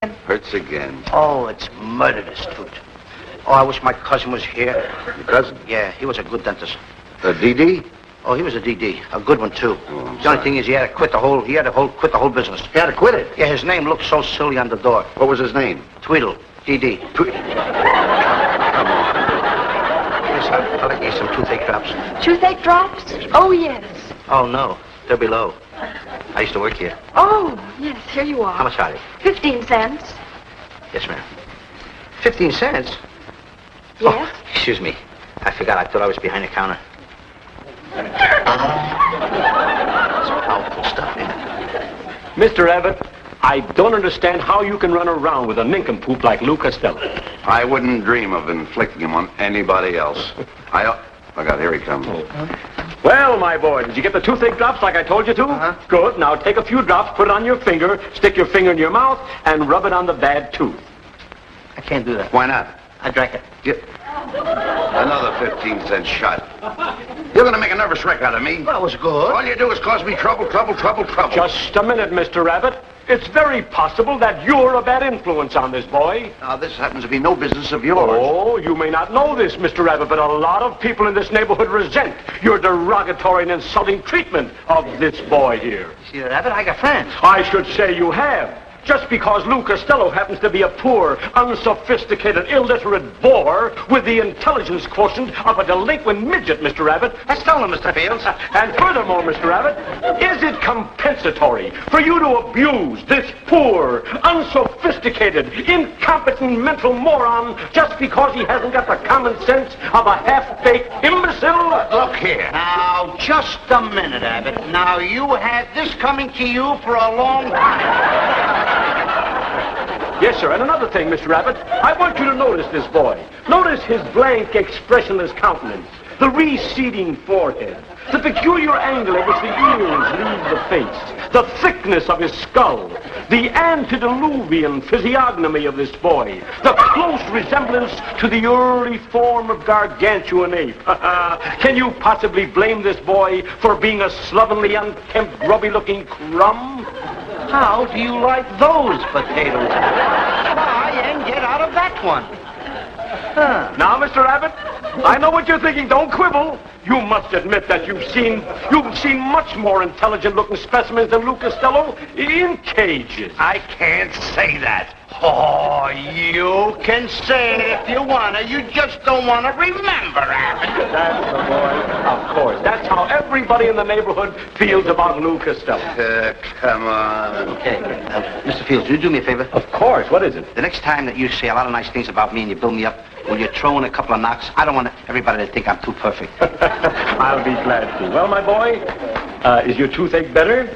Hurts again. Oh, it's murderous, Toot. Oh, I wish my cousin was here. Your cousin? Yeah, he was a good dentist. A DD? Oh, he was a DD. A good one, too. Oh, the only thing is he had to quit the whole business. He had to quit it? Yeah, his name looked so silly on the door. What was his name? Tweedle. DD. Come on. Yes, I'll get you some toothache drops. Toothache drops? Oh, yes. Oh, no. They're below. I used to work here. Oh, yes, here you are. How much are they? 15 cents. Yes, ma'am. 15 cents? Yes? Oh, excuse me. I forgot. I thought I was behind the counter. It's powerful stuff, man. Mr. Abbott, I don't understand how you can run around with a nincompoop like Lou Costello. I wouldn't dream of inflicting him on anybody else. Oh, God, here he comes. Well, my boy, did you get the toothache drops like I told you to? Uh-huh. Good. Now take a few drops, put it on your finger, stick your finger in your mouth, and rub it on the bad tooth. I can't do that. Why not? I drank it. Another 15-cent shot. You're going to make a nervous wreck out of me. That was good. All you do is cause me trouble. Just a minute, Mr. Abbott. It's very possible that you're a bad influence on this boy. Now, this happens to be no business of yours. Oh, you may not know this, Mr. Abbott, but a lot of people in this neighborhood resent your derogatory and insulting treatment of this boy here. See that, Abbott? I got friends. I should say you have. Just because Lou Costello happens to be a poor, unsophisticated, illiterate bore with the intelligence quotient of a delinquent midget, Mr. Abbott. That's stolen, Mr. Fields. And furthermore, Mr. Abbott, is it compensatory for you to abuse this poor, unsophisticated, incompetent mental moron just because he hasn't got the common sense of a half-baked imbecile? Look here. Now, just a minute, Abbott. Now, you had this coming to you for a long time. Yes, sir. And another thing, Mr. Abbott, I want you to notice this boy. Notice his blank, expressionless countenance, the receding forehead, the peculiar angle at which the ears leave the face, the thickness of his skull, the antediluvian physiognomy of this boy, the close resemblance to the early form of gargantuan ape. Can you possibly blame this boy for being a slovenly, unkempt, grubby-looking crumb? How do you like those potatoes? Try and get out of that one. Huh. Now, Mr. Abbott, I know what you're thinking. Don't quibble. You must admit that you've seen much more intelligent-looking specimens than Lou Costello in cages. I can't say that. Oh, you can say it if you want to. You just don't want to remember, Abbott. That's the boy. Of course. That's how everybody in the neighborhood feels about Lou Costello. Come on. Okay. Mr. Fields, will you do me a favor? Of course. What is it? The next time that you say a lot of nice things about me and you build me up, will you throw in a couple of knocks? I don't want everybody to think I'm too perfect. I'll be glad to. Well, my boy, is your toothache better?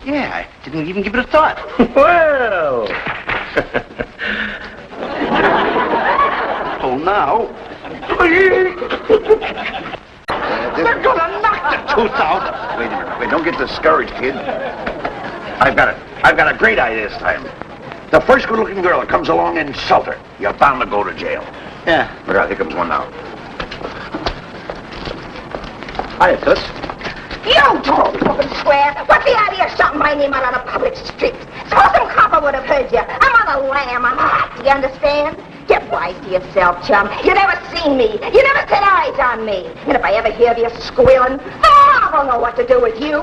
Yeah, I didn't even give it a thought. Well. Oh, now. They're gonna knock the tooth out. Wait a minute. Wait, don't get discouraged, kid. I've got a great idea this time. The first good-looking girl that comes along and insult her, you're bound to go to jail. Yeah. Look out, here comes one now. Hiya, Toots. You don't fucking swear. What's the idea of shouting my name out on a public street? Suppose some copper would have heard you. I'm on the lam. I'm hot. Do you understand? Get wise to yourself, chum. You never seen me. You never set eyes on me. And if I ever hear of you squealing, I don't know what to do with you.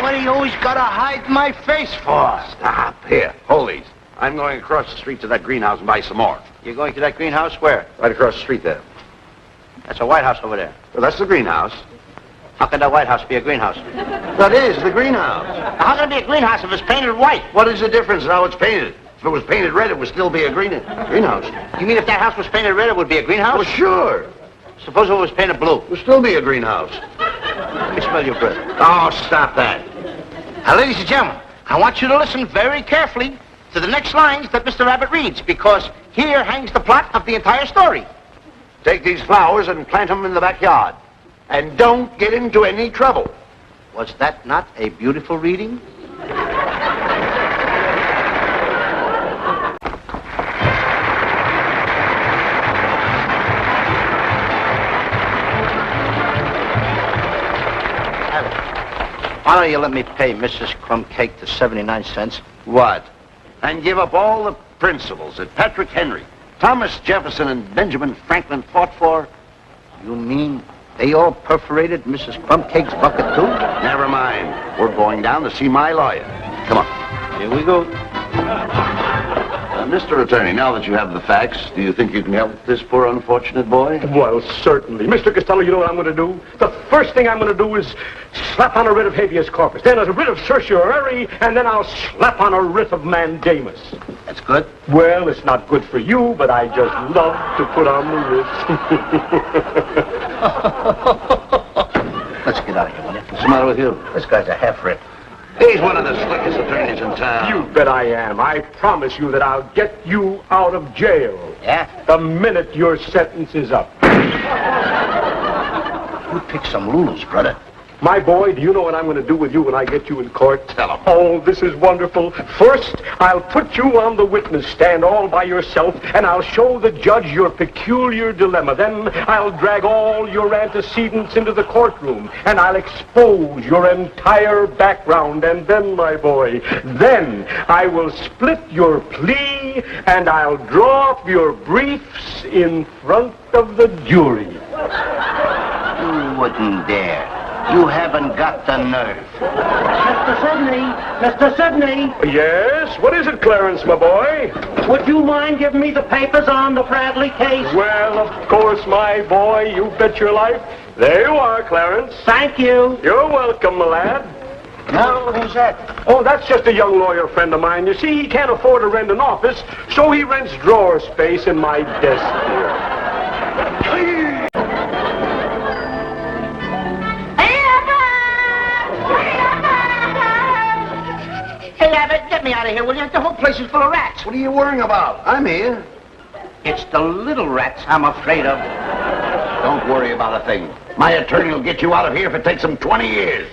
What do you always gotta hide my face for? Stop. Here, hold these. I'm going across the street to that greenhouse and buy some more. You're going to that greenhouse? Where? Right across the street there. That's a White House over there. Well, that's the greenhouse. How can that White House be a greenhouse? That is the greenhouse. How can it be a greenhouse if it's painted white? What is the difference in how it's painted? If it was painted red, it would still be a greenhouse. You mean if that house was painted red, it would be a greenhouse? Well, sure. Suppose it was painted blue. It would still be a greenhouse. Let me smell your breath. Oh, stop that. Now, ladies and gentlemen, I want you to listen very carefully to the next lines that Mr. Abbott reads, because here hangs the plot of the entire story. Take these flowers and plant them in the backyard. And don't get into any trouble. Was that not a beautiful reading? Why don't you let me pay Mrs. Crumbcake the 79 cents? What? And give up all the principles that Patrick Henry, Thomas Jefferson, and Benjamin Franklin fought for? You mean they all perforated Mrs. Crumbcake's bucket, too? Never mind. We're going down to see my lawyer. Come on. Here we go. Mr. Attorney, now that you have the facts, do you think you can help this poor unfortunate boy? Well, certainly. Mr. Costello, you know what I'm going to do? The first thing I'm going to do is slap on a writ of habeas corpus, then a writ of certiorari, and then I'll slap on a writ of mandamus. That's good. Well, it's not good for you, but I just love to put on the writ. Let's get out of here, will you? What's the matter with you? This guy's a half-writ. He's one of the slickest attorneys in town. You bet I am. I promise you that I'll get you out of jail. Yeah? The minute your sentence is up. You picked some Lulus, brother. My boy, do you know what I'm going to do with you when I get you in court? Tell him. Oh, this is wonderful. First, I'll put you on the witness stand all by yourself, and I'll show the judge your peculiar dilemma. Then I'll drag all your antecedents into the courtroom, and I'll expose your entire background. And then, my boy, then I will split your plea, and I'll draw up your briefs in front of the jury. You wouldn't dare. You haven't got the nerve. Mr. Sidney! Mr. Sidney! Yes? What is it, Clarence, my boy? Would you mind giving me the papers on the Bradley case? Well, of course, my boy. You bet your life. There you are, Clarence. Thank you. You're welcome, my lad. Now, who's that? Oh, that's just a young lawyer friend of mine. You see, he can't afford to rent an office, so he rents drawer space in my desk here. Hey, Abbott, get me out of here, will you? The whole place is full of rats. What are you worrying about? I'm here. It's the little rats I'm afraid of. Don't worry about a thing. My attorney will get you out of here if it takes him 20 years.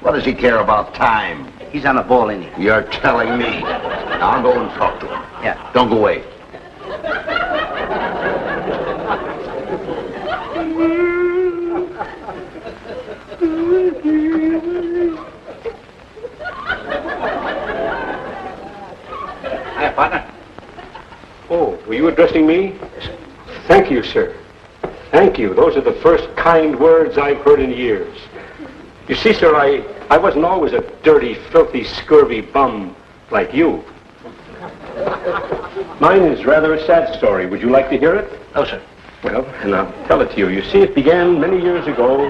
What does he care about time? He's on the ball, ain't he? You're telling me. Now I'll go and talk to him. Yeah. Don't go away. Hi, partner. Oh, were you addressing me? Thank you, sir. Thank you. Those are the first kind words I've heard in years. You see, sir, I wasn't always a dirty, filthy, scurvy bum like you. Mine is rather a sad story. Would you like to hear it? No, sir. Well, and I'll tell it to you. You see, it began many years ago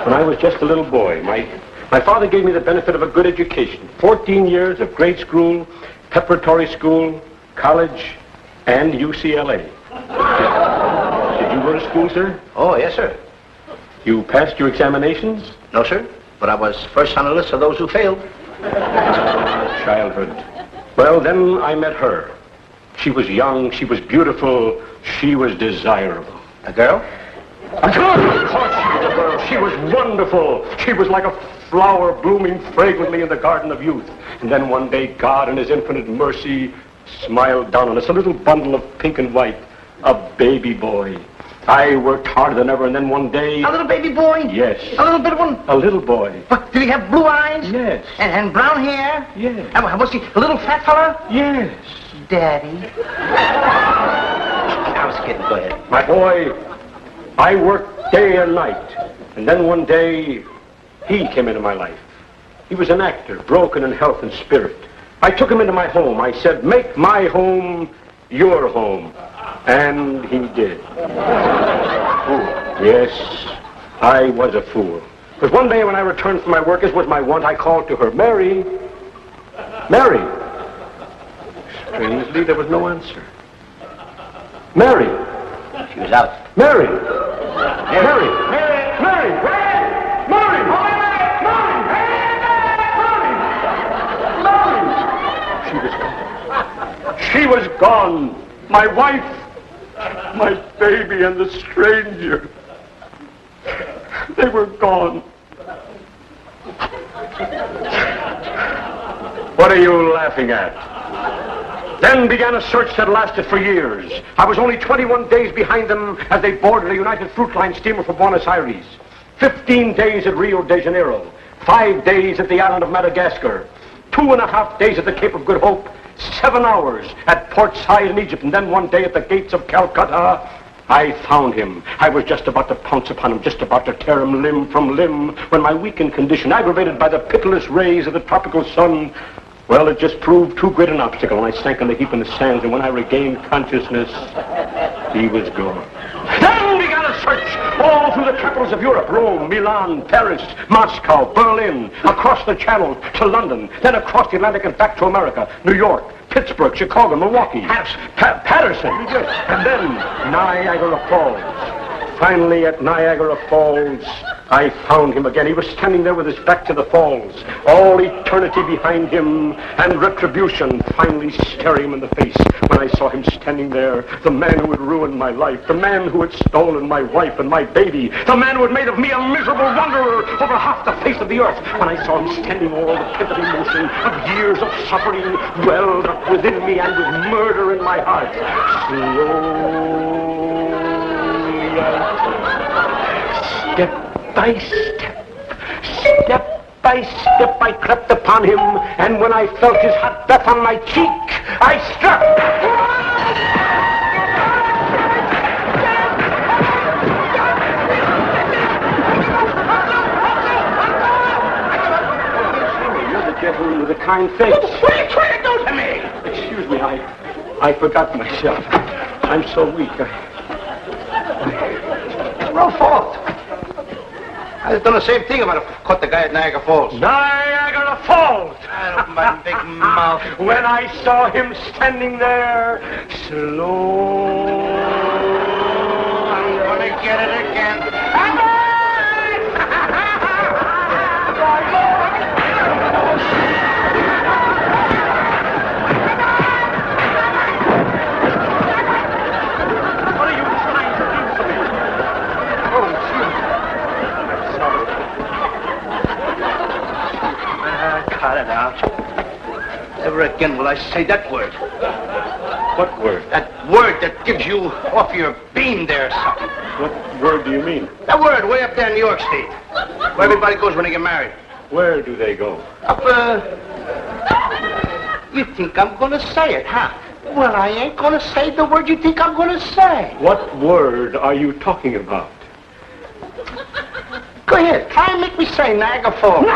when I was just a little boy. My father gave me the benefit of a good education. 14 years of grade school, preparatory school, college, and UCLA. Did you go to school, sir? Oh, yes, sir. You passed your examinations? No, sir. But I was first on the list of those who failed. Childhood. Well, then I met her. She was young, she was beautiful, she was desirable. A girl? A girl! Of course she was a girl. She was wonderful. She was like a flower blooming fragrantly in the garden of youth. And then one day, God in his infinite mercy smiled down on us, a little bundle of pink and white, a baby boy. I worked harder than ever, and then one day... A little baby boy? Yes. A little bit one? A little boy. But did he have blue eyes? Yes. And brown hair? Yes. And was he a little fat fella? Yes. Daddy. I was kidding. Go ahead. My boy, I worked day and night. And then one day, he came into my life. He was an actor, broken in health and spirit. I took him into my home. I said, make my home your home. And he did. Yes, I was a fool. But one day when I returned from my work, as was my wont, I called to her, Mary. Mary. Strangely, there was no answer. Mary. She was out. Mary. Mary. Mary. Mary. Mary. She was gone. My wife, my baby, and the stranger. They were gone. What are you laughing at? Then began a search that lasted for years. I was only 21 days behind them as they boarded a United Fruit Line steamer for Buenos Aires. 15 days at Rio de Janeiro. 5 days at the island of Madagascar, 2.5 days at the Cape of Good Hope, 7 hours at Port Said in Egypt, and then 1 day at the gates of Calcutta. I found him. I was just about to pounce upon him, just about to tear him limb from limb, when my weakened condition, aggravated by the pitiless rays of the tropical sun, well, it just proved too great an obstacle, and I sank in the heap in the sands, and when I regained consciousness, he was gone. Then began a search all through the capitals of Europe, Rome, Milan, Paris, Moscow, Berlin, across the Channel to London, then across the Atlantic and back to America, New York, Pittsburgh, Chicago, Milwaukee, Patterson, and then Niagara Falls. Finally, at Niagara Falls, I found him again. He was standing there with his back to the falls, all eternity behind him, and retribution finally staring him in the face. When I saw him standing there, the man who had ruined my life, the man who had stolen my wife and my baby, the man who had made of me a miserable wanderer over half the face of the earth. When I saw him standing, all the pent-up emotion of years of suffering welled up within me, and with murder in my heart. Step by step, I crept upon him, and when I felt his hot breath on my cheek, I struck. You're the gentleman with the kind face. What are you trying to do to me? Excuse me, I forgot myself. I'm so weak. No fault. I'd have done the same thing if I'd have caught the guy at Niagara Falls. Niagara Falls! I opened my big mouth. When I saw him standing there, slow. I'm gonna get it again. Cut it out. Never again will I say that word. What word? That word that gives you off your beam there, son. What word do you mean? That word way up there in New York State. Where everybody goes when they get married. Where do they go? Up, you think I'm gonna say it, huh? Well, I ain't gonna say the word you think I'm gonna say. What word are you talking about? Go ahead, try and make me say Niagara Falls.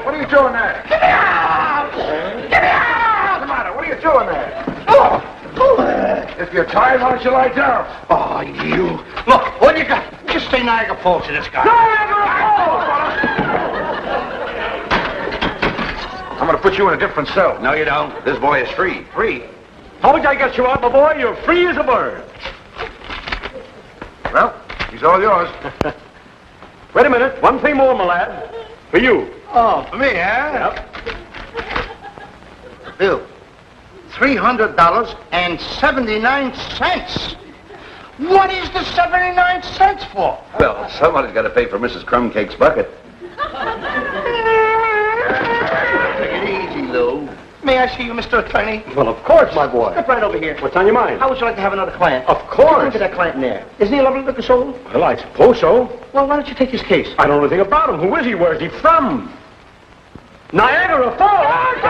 What are you doing there? Get me out! Get me out! What's the matter? What are you doing there? If you're tired, why don't you lie down? Oh, you. Look, what you got? Just say Niagara Falls to this guy. Niagara Falls! I'm going to put you in a different cell. No, you don't. This boy is free. Free. How would I get you out, my boy? You're free as a bird. Well, he's all yours. Wait a minute. One thing more, my lad. For you. Oh, for me, huh? Yep. Bill, $300.79. What is the 79 cents for? Well, somebody's got to pay for Mrs. Crumbcake's bucket. Take it easy, Lou. May I see you, Mr. Attorney? Well, of course, my boy. Step right over here. What's on your mind? How would you like to have another client? Of course. Look at that client in there. Isn't he a lovely looking soul? Well, I suppose so. Well, why don't you take his case? I don't know anything about him. Who is he? Where's he from? Niagara Falls!